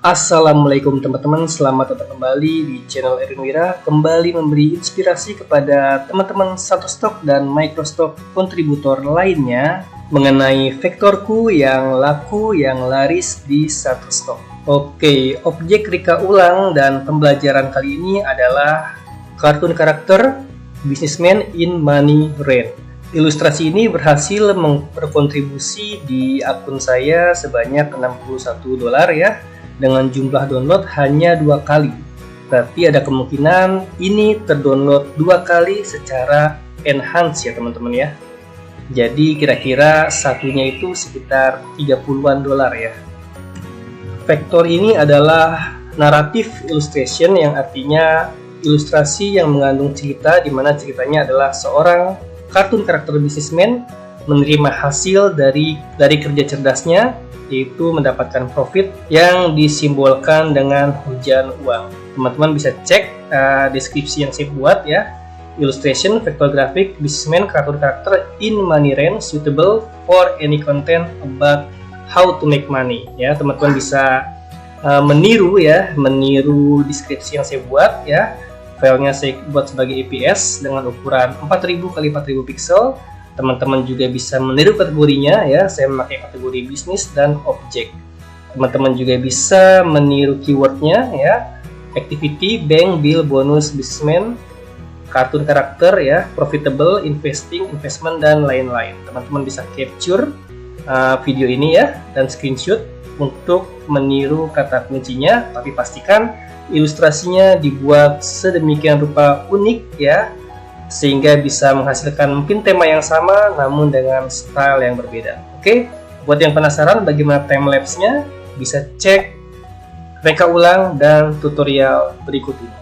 Assalamualaikum teman-teman, selamat datang kembali di channel Erwin Wira. Kembali memberi inspirasi kepada teman-teman Shutterstock dan Microstock kontributor lainnya mengenai vektorku yang laku, yang laris di Shutterstock. Oke, objek reka ulang dan pembelajaran kali ini adalah kartun karakter Businessman in Money Rain. Ilustrasi ini berhasil berkontribusi di akun saya sebanyak $61 ya, dengan jumlah download hanya 2 kali. Berarti ada kemungkinan ini terdownload 2 kali secara enhance ya teman-teman ya. Jadi kira-kira satunya itu sekitar $30-an ya. Vektor ini adalah narrative illustration, yang artinya ilustrasi yang mengandung cerita, di mana ceritanya adalah seorang kartun karakter businessman menerima hasil dari kerja cerdasnya, yaitu mendapatkan profit yang disimbolkan dengan hujan uang. Teman-teman bisa cek deskripsi yang saya buat ya. Illustration, vector graphic, businessman, kartun karakter in money rain, suitable for any content about how to make money. Ya, teman-teman bisa meniru deskripsi yang saya buat ya. Filenya saya buat sebagai EPS dengan ukuran 4000 x 4000 pixel. Teman-teman juga bisa meniru kategorinya ya, saya memakai kategori bisnis dan objek. Teman-teman juga bisa meniru keywordnya ya, activity, bank, bill, bonus, businessman, kartun karakter ya, profitable, investing, investment, dan lain-lain. Teman-teman bisa capture video ini ya, dan screenshot untuk meniru kata kuncinya, tapi pastikan ilustrasinya dibuat sedemikian rupa unik ya, sehingga bisa menghasilkan mungkin tema yang sama namun dengan style yang berbeda. Oke, buat yang penasaran bagaimana timelapse-nya, bisa cek reka ulang dan tutorial berikut ini.